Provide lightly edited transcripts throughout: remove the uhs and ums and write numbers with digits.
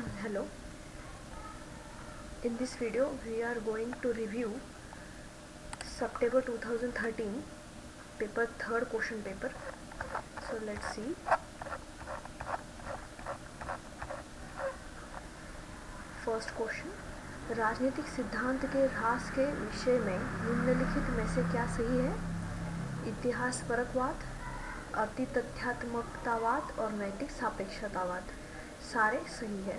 Hello. In this video we are going to review September 2013 paper third question paper. So let's see. First question, राजनीतिक सिद्धांत के ह्रास के विषय में निम्नलिखित में से क्या सही है? इतिहास परकवाद, अति तथ्यात्मकतावाद और नैतिक सापेक्षतावाद सारे सही है।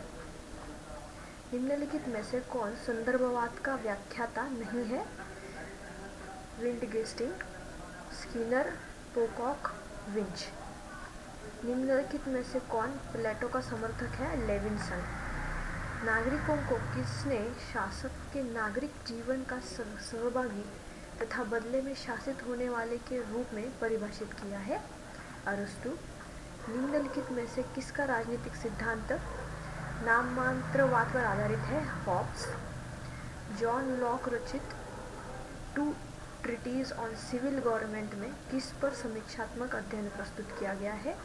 निम्नलिखित में से कौन संदर्भवाद का व्याख्याता नहीं है? विल्डगेस्टिंग, स्किनर, पोकॉक, विंच। निम्नलिखित में से कौन प्लेटो का समर्थक है? लेविंसन। नागरिकों को किसने शासक के नागरिक जीवन का सहभागी तथा बदले में शासित होने वाले के रूप में परिभाषित किया है? अरस्तु। निम्नलिखित में से किसका राजनीतिक सिद्धांत नाममात्रवाद पर आधारित है? हॉब्स। जॉन लॉक रचित two treatises on civil government में किस पर समीक्षात्मक अध्ययन प्रस्तुत किया गया है?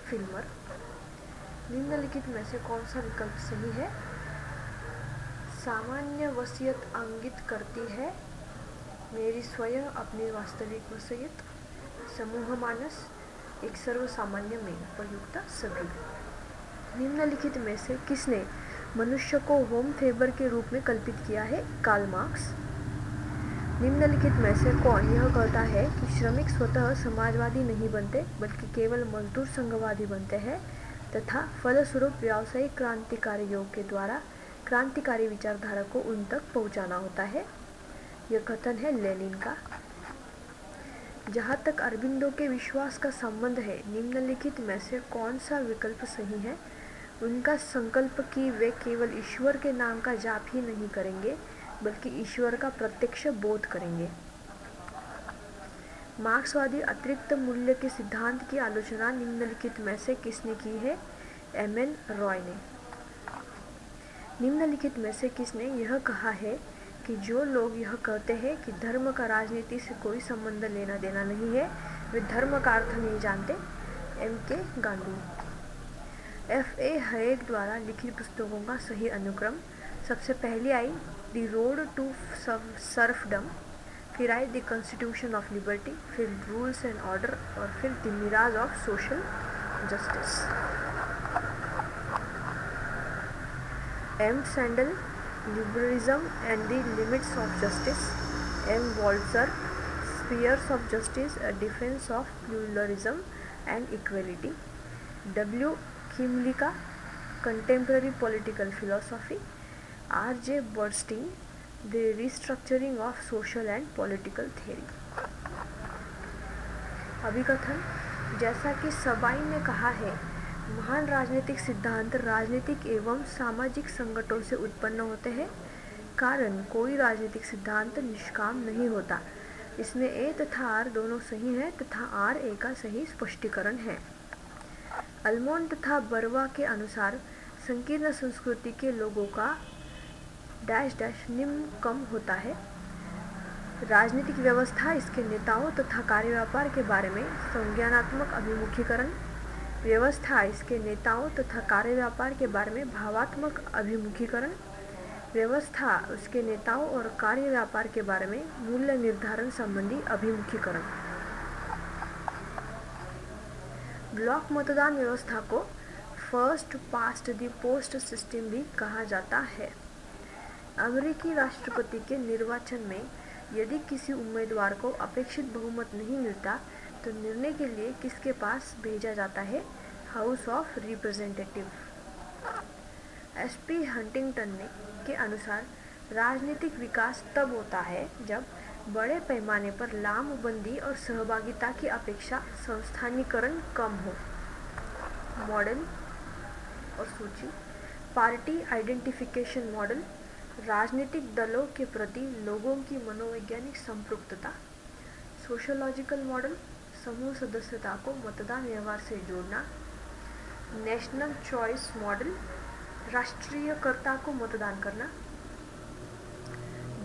फिल्मर। निम्नलिखित में से कौन सा विकल्प सही है? सामान्य वसीयत इंगित करती है मेरी स्वयं अपनी वास्तविक वसीयत। समूह मानस, एक सर्वसामान्य में प्रयुक्त सभी। निम्नलिखित में से किसने मनुष्य को होम फेबर के रूप में कल्पित किया है? Karl Marx. निम्नलिखित में से कौन यह कहता है कि श्रमिक स्वतः समाजवादी नहीं बनते बल्कि केवल मजदूर संघवादी बनते हैं तथा फलस्वरूप व्यावसायिक क्रांतिकारी योग के द्वारा क्रांतिकारी विचारधारा को उन तक पहुंचाना होता है? यह कथन है लेनिन का। जहाँ तक अरबिंदो के विश्वास का संबंध है, निम्नलिखित में से कौन सा विकल्प सही है? उनका संकल्प कि वे केवल ईश्वर के नाम का जाप ही नहीं करेंगे बल्कि ईश्वर का प्रत्यक्ष बोध करेंगे। मार्क्सवादी अतिरिक्त मूल्य के सिद्धांत की आलोचना निम्नलिखित में से किसने की है? एम.एन. रॉय ने। निम्नलिखित में से किसने यह कहा है कि जो लोग यह कहते हैं कि धर्म का राजनीति से कोई संबंध लेना देना नहीं है, वे धर्म का अर्थ नहीं जानते? एम.के. गांधी। एफ.ए. हयेक द्वारा लिखित पुस्तकों का सही अनुक्रम। सबसे पहले आई द रोड टू सर्फडम, फिर आई द कॉन्स्टिट्यूशन ऑफ लिबर्टी, फिर रूल्स एंड ऑर्डर और फिर the mirage of social justice. M. Sandel, liberalism and the limits of justice. M. Walzer, spheres of justice, a defence of pluralism and equality. W. Kymlicka, contemporary political philosophy. R. J. Bernstein, the restructuring of social and political theory. अभिकथन, जैसा कि Sabine ने कहा है, महान राजनीतिक सिद्धांत राजनीतिक एवं सामाजिक संकटों से उत्पन्न होते हैं। कारण कोई राजनीतिक सिद्धांत निष्काम नहीं होता। इसमें ए तथा आर दोनों सही हैं तथा आर ए का सही स्पष्टीकरण है। अल्मोन तथा बरवा के अनुसार संकीर्ण संस्कृति के लोगों का डैश डैश निम्न कम होता है। राजनीतिक व्यवस्था, इसके नेताओं तथा कार्य व्यापार के बारे में संज्ञानात्मक अभिमुखीकरण। व्यवस्था, इसके नेताओं तथा कार्य व्यापार के बारे में भावात्मक अभिमुखीकरण। व्यवस्था, उसके नेताओं और कार्य व्यापार के बारे में मूल्य निर्धारण संबंधी अभिमुखीकरण। ब्लॉक मतदान व्यवस्था को first past the post system भी कहा जाता है। अमेरिकी राष्ट्रपति के निर्वाचन में यदि किसी उम्मीदवार को अपेक्षित बहुमत नहीं मिलता तो निर्णय के लिए किसके पास भेजा जाता है? House of representative. SP. Huntington के अनुसार राजनीतिक विकास तब होता है जब बड़े पैमाने पर लामबंदी और सहभागिता की अपेक्षा संस्थानीकरण कम हो। मॉडल और सूची। पार्टी आइडेंटिफिकेशन मॉडल, राजनीतिक दलों के प्रति लोगों की मनोवैज्ञानिक संपृक्तता। सोशोलॉजिकल मॉडल, समूह सदस्यता को मतदान व्यवहार से जोड़ना। नेशनल चॉइस मॉडल, राष्ट्रीयकर्ता को मतदान करना।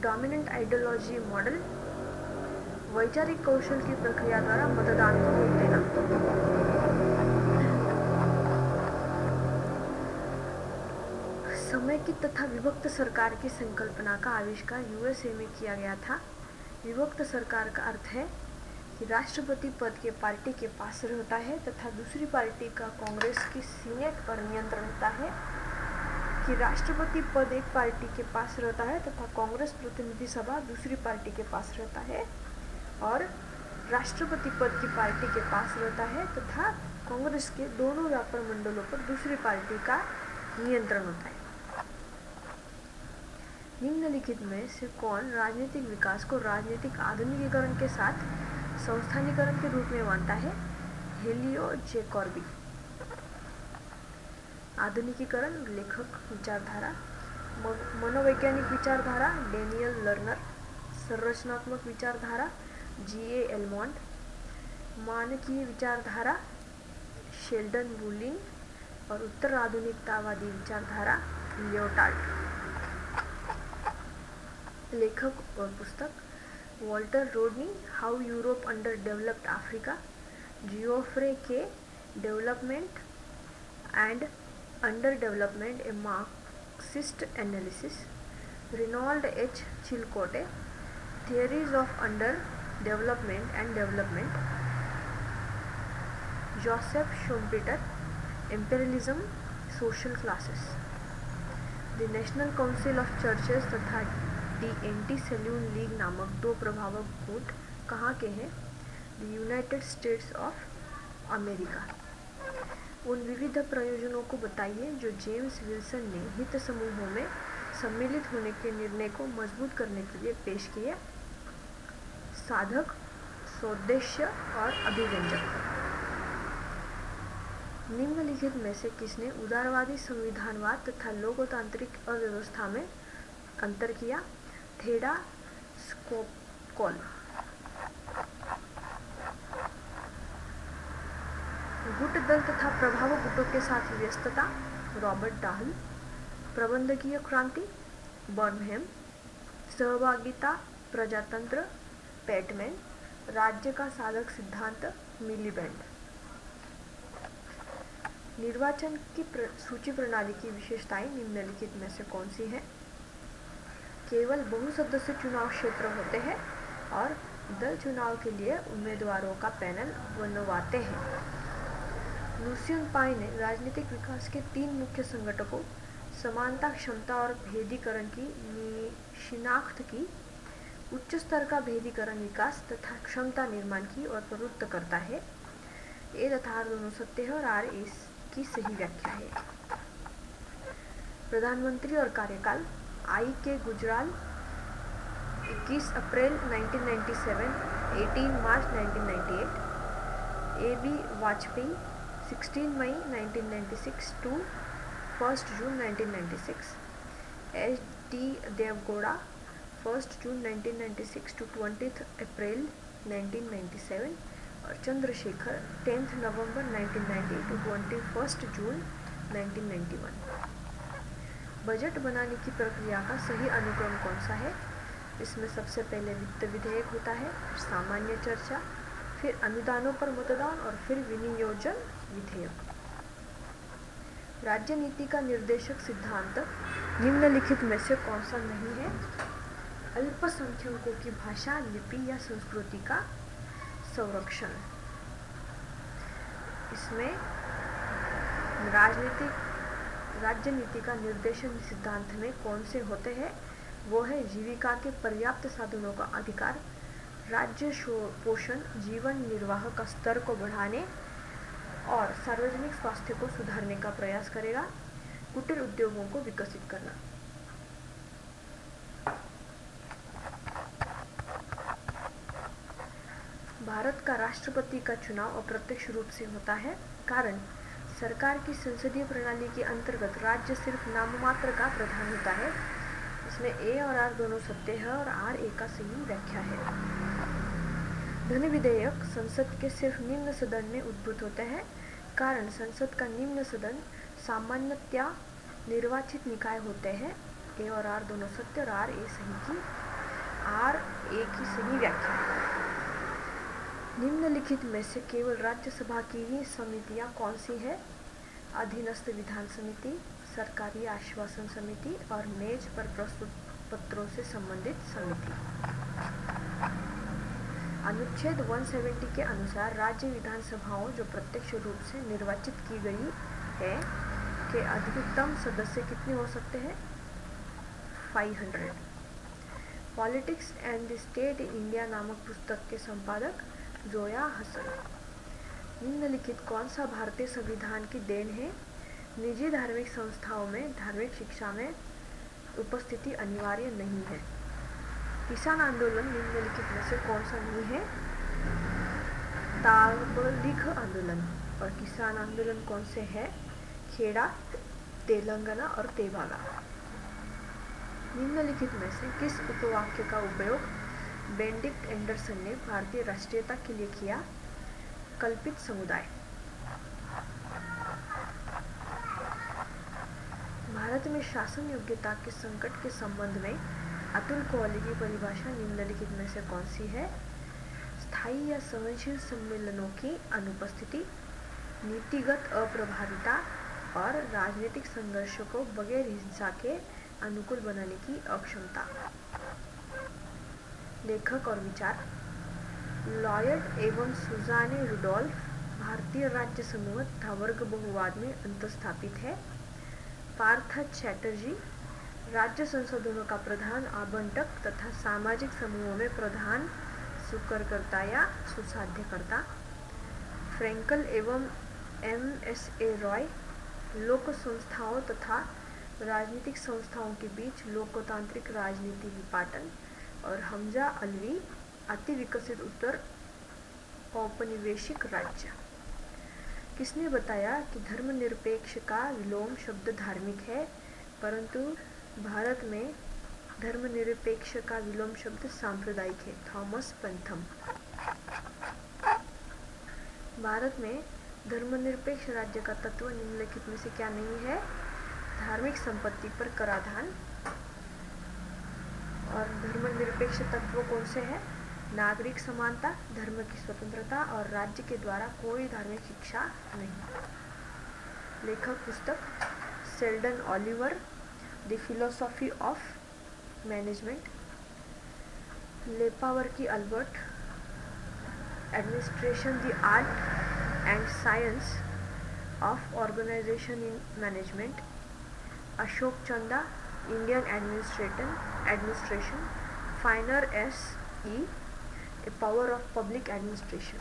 डोमिनेंट आइडियोलॉजी मॉडल, वैचारिक कौशल की प्रक्रिया द्वारा मतदान को रोक देना। समेकित तथा विभक्त सरकार की संकल्पना का आविष्कार यूएसए में किया गया था। विभक्त सरकार का अर्थ है कि राष्ट्रपति पद के पार्टी के पास रहता है तथा दूसरी पार्टी का कांग्रेस की सीनेट पर नियंत्रण होता है। कि राष्ट्रपति पद एक पार्टी के पास रहता है तथा कांग्रेस प्रतिनिधि सभा दूसरी पार्टी के पास रहता है, और राष्ट्रपति पद की पार्टी के पास रहता है तथा कांग्रेस के दोनों व्यापार मंडलों पर दूसरी पार्टी का नियंत्रण होता है। निम्नलिखित में से कौन राजनीतिक विकास को राजनीतिक आधुनिकीकरण के साथ संस्थानीकरण के रूप में मानता है? हेलियो जे कॉर्बी। आधुनिकीकरण लेखक विचारधारा, मनोवैज्ञानिक विचारधारा डेनियल लर्नर, संरचनात्मक विचारधारा जीए एलमोंट, मानकीय विचारधारा शेल्डन वुलिन और उत्तर आधुनिकतावादी विचारधारा लियोटार्ड। लेखक और पुस्तक Walter Rodney, how Europe underdeveloped Africa, Geoffrey Kay, development and underdevelopment a Marxist analysis, Ronald H Chilcote, theories of underdevelopment and development, Joseph Schumpeter, imperialism, social classes. The national council of churches तथा the anti salon league नामक दो प्रभावक गुट कहाँ के हैं? The United states of America. उन विविध प्रयोजनों को बताइए जो जेम्स विल्सन ने हित समूहों में सम्मिलित होने के निर्णय को मजबूत करने के लिए पेश किए। साधक, सौदेश्य और अभिव्यंजक। निम्नलिखित में से किसने उदारवादी संविधानवाद तथा लोकतांत्रिक अव्यवस्था में अंतर किया? थेडा स्कोपकोल। गुट दल तथा प्रभाव गुटों के साथ व्यस्तता रॉबर्ट डाहल। प्रबंधकीय क्रांति बर्नहेम। सहभागिता प्रजातंत्र पैटमैन। राज्य का साधक सिद्धांत मिलीबैंड। निर्वाचन की सूची प्रणाली की विशेषताएं निम्नलिखित में से कौन सी हैं? केवल बहुसदस्य चुनाव क्षेत्र होते हैं और दल चुनाव के लिए उम्मीदवारों का पैनल बनवाते हैं। लुसियन पाई ने राजनीतिक विकास के तीन मुख्य संघटकों समानता, क्षमता और भेदीकरण की शिनाख्त की। उच्च स्तर का भेदीकरण विकास तथा क्षमता निर्माण की ओर प्रवृत्त करता है। ए तथा आर दोनों सत्य है और आर इसकी सही व्याख्या है। प्रधानमंत्री और कार्यकाल आई के गुजराल 21 अप्रैल 1997, 18 मार्च 1998। ए बी वाजपेयी 16 मई 1996 to 1 जून 1996। एच डी देवगौड़ा 1 जून 1996 to 20 अप्रैल 1997 और चंद्रशेखर 10 नवंबर 1990 to 21 जून 1991। बजट बनाने की प्रक्रिया का सही अनुक्रम कौन सा है? इसमें सबसे पहले वित्त विधेयक होता है, फिर सामान्य चर्चा, फिर अनुदानों पर मतदान और फिर विनियोजन विधेयक। राज्य नीति का निर्देशक सिद्धांत निम्नलिखित में से कौन सा नहीं है? अल्पसंख्यकों की भाषा, लिपि या संस्कृति का संरक्षण। इसमें राज्य नीति का निर्देशन सिद्धांत में कौन से होते हैं? वो है जीविका के पर्याप्त साधनों का अधिकार, राज्य पोषण, जीवन निर्वाह का स्तर को बढ़ाने और सार्वजनिक स्वास्थ्य को सुधारने का प्रयास करेगा, कुटीर उद्योगों को विकसित करना। भारत का राष्ट्रपति का चुनाव अप्रत्यक्ष रूप से होता है, कारण सरकार की संसदीय प्रणाली के अंतर्गत राज्य सिर्फ नाममात्र का प्रधान होता है। इसमें ए और आर दोनों सत्य है और आर ए का सही व्याख्या है। धन विधेयक संसद के सिर्फ निम्न सदन में उद्भूत होते हैं, कारण संसद का निम्न सदन सामान्यतया निर्वाचित निकाय होते हैं। ए और आर दोनों सत्य और आर ए की सही व्याख्या है। निम्नलिखित में से केवल राज्यसभा की ही समितियां कौन सी है? अधीनस्थ विधान समिति, सरकारी आश्वासन समिति और मेज पर प्रस्तुत पत्रों से संबंधित समिति। अनुच्छेद 170 के अनुसार राज्य विधानसभाओं जो प्रत्यक्ष रूप से निर्वाचित की गई है के अधिकतम सदस्य कितने हो सकते हैं? 500। Politics and the state in India नामक पुस्तक के संपादक जोया हसन। निम्नलिखित कौन सा भारतीय संविधान की देन है? निजी धार्मिक संस्थाओं में धार्मिक शिक्षा में उपस्थिति अनिवार्य नहीं है। किसान आंदोलन निम्नलिखित में से कौन सा नहीं है? ताबलीग आंदोलन। और किसान आंदोलन कौन से है? खेड़ा, तेलंगाना और तेभागा। निम्नलिखित में से किस उपवाक्य का उपयोग बेनेडिक्ट एंडरसन ने भारतीय राष्ट्रीयता के लिए किया? कल्पित समुदाय। भारत में शासन योग्यता के संकट के संबंध में अतुल कोहली की परिभाषा निम्नलिखित में से कौन सी है? स्थायी या सहनशील सम्मेलनों की अनुपस्थिति, नीतिगत अप्रभाविता और राजनीतिक संघर्ष को बगैर हिंसा के अनुकूल बनाने की अक्षमता। लेखक और विचार लॉयड एवं सुजाने रुडोल्फ। भारतीय राज्य समूह तथा वर्ग बहुवाद में अंतस्थापित है। पार्थ चैटर्जी। राज्य संसाधनों का प्रधान आवंटक तथा सामाजिक समूहों में प्रधान सुकरकर्ता या सुसाध्यकर्ता। फ्रैंकल एवं M.S.A. रॉय। लोक संस्थाओं तथा राजनीतिक संस्थाओं के बीच लोकतांत्रिक राजनीति विपाटन। और हमजा अलवी। अति विकसित उत्तर औपनिवेशिक राज्य। किसने बताया कि धर्मनिरपेक्ष का विलोम शब्द धार्मिक है, परंतु भारत में धर्मनिरपेक्ष का विलोम शब्द सांप्रदायिक है? थॉमस पेंथम। भारत में धर्मनिरपेक्ष राज्य का तत्व निम्नलिखित में से क्या नहीं है? धार्मिक संपत्ति पर कराधान। और धर्मनिरपेक्ष तत्व कौन से हैं? नागरिक समानता, धर्म की स्वतंत्रता और राज्य के द्वारा कोई धार्मिक शिक्षा नहीं। लेखक पुस्तक Sheldon Oliver, the philosophy of management. Lepawsky Albert, administration the art and science of organisation in management. Ashok Chanda, Indian administration. Finer S.E. A power of public administration.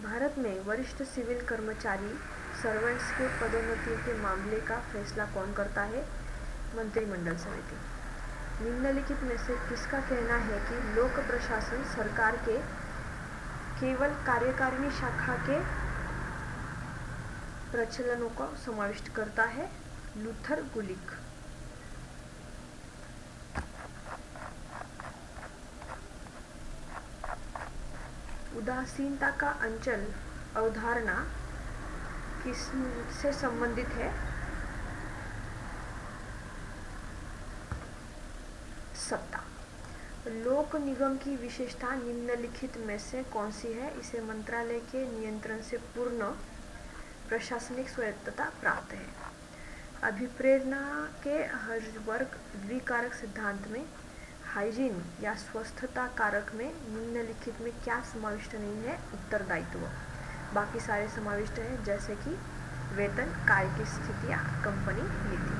भारत में वरिष्ठ सिविल कर्मचारी सर्वेंट्स के पदोन्नति के मामले का फैसला कौन करता है? मंत्रिमंडल समिति। निम्नलिखित में से किसका कहना है कि लोक प्रशासन सरकार के केवल कार्यकारिणी शाखा के प्रचलनों को समाविष्ट करता है? लूथर गुलिक। उदासीनता का अंचल अवधारणा किससे संबंधित है? सत्ता। लोक निगम की विशेषता निम्नलिखित में से कौन सी है? इसे मंत्रालय के नियंत्रण से पूर्ण प्रशासनिक स्वायत्तता प्राप्त है। अभिप्रेरणा के हर्जबर्ग द्विकारक सिद्धांत में हाइजीन या स्वस्थता कारक में निम्नलिखित में क्या समाविष्ट नहीं है? उत्तरदायित्व। बाकी सारे समाविष्ट हैं, जैसे कि वेतन, कार्य की स्थितियाँ, कंपनी नीति।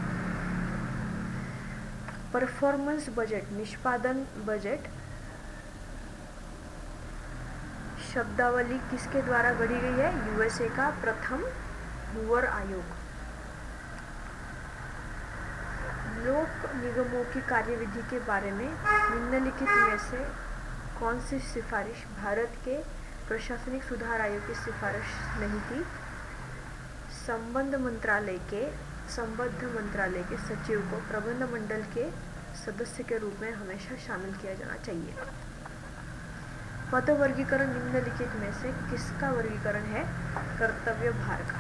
परफॉर्मेंस बजट, निष्पादन बजट शब्दावली किसके द्वारा गढ़ी गई है? USA का प्रथम मूवर आयोग। लोक निगमों की कार्यविधि के बारे में निम्नलिखित में से कौन सी सिफारिश भारत के प्रशासनिक सुधार आयोग की सिफारिश नहीं थी? संबद्ध मंत्रालय के सचिव को प्रबंध मंडल के सदस्य के रूप में हमेशा शामिल किया जाना चाहिए। पद वर्गीकरण निम्नलिखित में से किसका वर्गीकरण है? कर्तव्य भार का।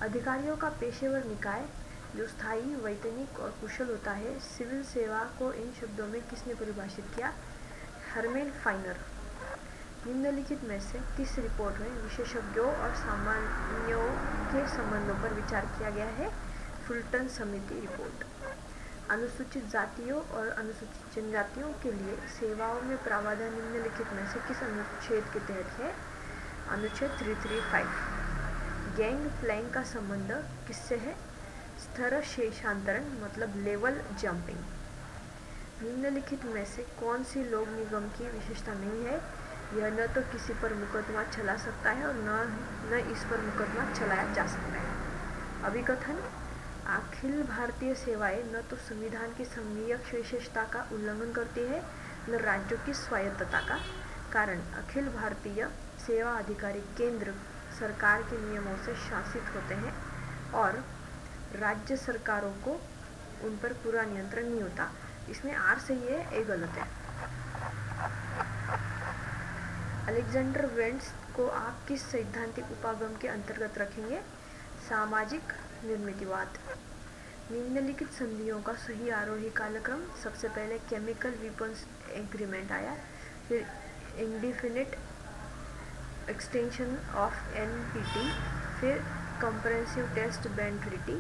अधिकारियों का पेशेवर निकाय जो स्थायी, वैतनिक और कुशल होता है। सिविल सेवा को इन शब्दों में किसने परिभाषित किया? हरमेन फाइनर। निम्नलिखित में से किस रिपोर्ट में विशेषज्ञों और सामान्यों के संबंधों पर विचार किया गया है। फुलटन समिति रिपोर्ट। अनुसूचित जातियों और अनुसूचित जनजातियों के लिए सेवाओं में प्रावधान निम्नलिखित में से किस अनुच्छेद के तहत है? अनुच्छेद 335। गैंग प्लैंक का संबंध किससे है? स्तर शेषांतरण मतलब लेवल जंपिंग। निम्नलिखित में से कौन सी लोक निगम की विशेषता नहीं है? यह न तो किसी पर मुकदमा चला सकता है और न इस पर मुकदमा चलाया जा सकता है। अभिकथन। अखिल भारतीय सेवाएं न तो संविधान की संघीय विशेषता का उल्लंघन करती है न राज्यों की स्वायत्तता का। कारण अखिल भारतीय सेवा अधिकारी केंद्र सरकार के नियमों से शासित होते हैं और राज्य सरकारों को उन पर पूरा नियंत्रण नहीं होता। इसमें आर सही है, ए गलत है। अलेक्जेंडर वेंट्स को आप किस सैद्धांतिक उपागम के अंतर्गत रखेंगे? सामाजिक निर्मितिवाद। निम्नलिखित संधियों का सही आरोही कालक्रम। सबसे पहले केमिकल वेपन्स एग्रीमेंट आया, फिर इंडिफिनिट एक्सटेंशन ऑफ एनपीटी, फिर कंप्रेहेंसिव टेस्ट बैन ट्रीटी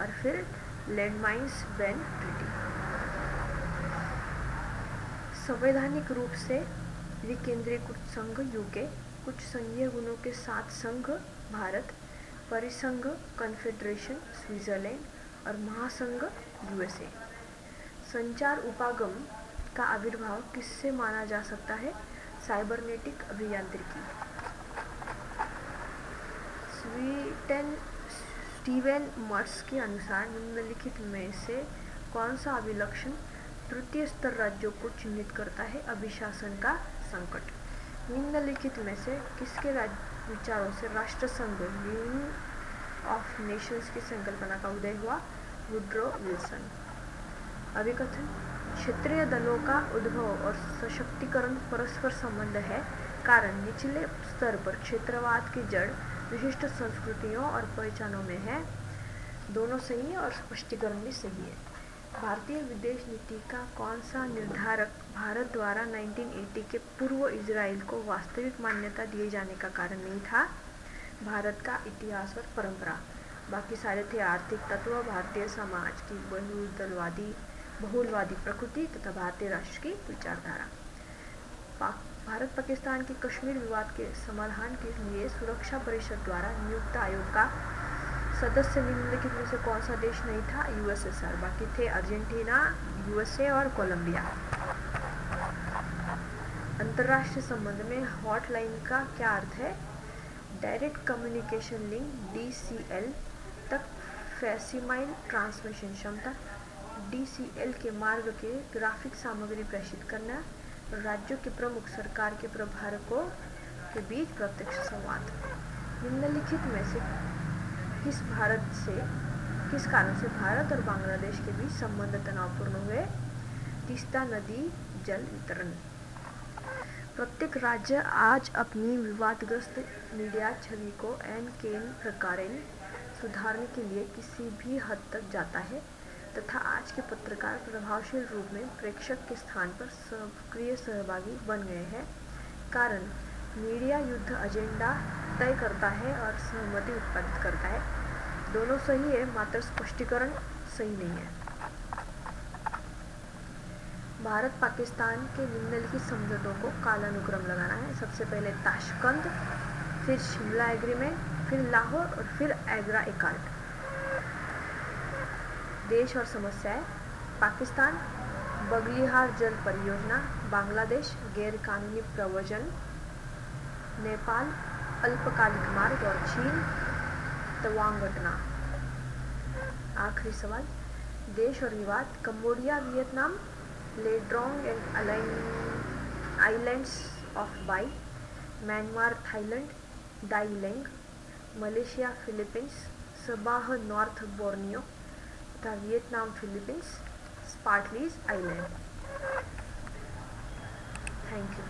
और फिर लैंडमाइंस बैन ट्रीटी। संवैधानिक रूप से विकेंद्रीकृत संघ यूके, कुछ संघीय गुणों के साथ संघ भारत, परिसंघ कन्फेडरेशन स्विट्जरलैंड और महासंघ यूएसए। संचार उपागम का आविर्भाव किससे माना जा सकता है? साइबरनेटिक अभियांत्रिकी। स्टीवेन मर्स के अनुसार निम्नलिखित में से कौन सा अभिलक्षण तृतीय स्तर राज्यों को चिन्हित करता है? अभिशासन का संकट। निम्नलिखित में से किसके विचारों से राष्ट्र संघ यूनियन ऑफ नेशंस की संकल्पना का उदय हुआ? Woodrow Wilson. अभिकथन। क्षेत्रीय दलों का उद्भव और सशक्तिकरण परस्पर संबंध है। कारण निचले स्तर पर क्षेत्रवाद की जड़ विशिष्ट संस्कृतियों और पहचानों में है। दोनों सही है और स्पष्टीकरण भी सही है। भारतीय विदेश नीति का कौन सा निर्धारक भारत द्वारा 1980 के पूर्व इजराइल को वास्तविक मान्यता दिए जाने का कारण नहीं था? भारत का इतिहास और परंपरा। बाकी सारे थे आर्थिक तत्व, भारतीय समाज की बहुलवादी प्रकृति तथा भारतीय राष्ट्र की विचारधारा। भारत पाकिस्तान के कश्मीर विवाद के समाधान के लिए सुरक्षा परिषद द्वारा नियुक्त आयोग का सदस्य निम्नलिखित में से कौन सा देश नहीं था? यूएसएसआर। बाकी थे अर्जेंटीना, यूएसए और कोलंबिया। अंतर्राष्ट्रीय संबंध में हॉटलाइन का क्या अर्थ है? डायरेक्ट कम्युनिकेशन लिंक DCL तक फैसिमाइल ट्रांसमिशन क्षमता। DCL के मार्ग के ग्राफिक सामग्री प्रेषित करना। राज्यों के प्रमुख सरकार के प्रभारकों के बीच प्रत्यक्ष संवाद। निम्नलिखित में से किस कारण से भारत और बांग्लादेश के बीच संबंध तनावपूर्ण हुए? तीस्ता नदी जल वितरण। प्रत्येक राज्य आज अपनी विवादग्रस्त मीडिया छवि को केन प्रकारेण सुधारने के लिए किसी भी हद तक जाता है तथा आज के पत्रकार प्रभावशील रूप में प्रेक्षक के स्थान पर सक्रिय सहभागी बन गए हैं। कारण मीडिया युद्ध एजेंडा तय करता है और सहमति उत्पादित करता है। दोनों सही है, मात्र स्पष्टीकरण सही नहीं है। भारत पाकिस्तान के निम्नलिखित समझौतों को कालानुक्रम लगाना है। सबसे पहले ताशकंद, फिर शिमला एग्रीमेंट, फिर लाहौर और फिर एग्रा एकार्ड। देश और समस्याएं। पाकिस्तान बगलिहार जल परियोजना, बांग्लादेश गैर कानूनी प्रव्रजन, नेपाल अल्पकालिक मार्ग और चीन तवांग घटना। आखिरी सवाल, देश और विवाद। कंबोडिया वियतनाम, लेड्रोंग एंड आइलैंड्स ऑफ बाई, म्यांमार थाईलैंड, दाई लैंग, Malaysia Philippines, Sabah North Borneo तथा Vietnam Philippines, Spratlys island. Thank you.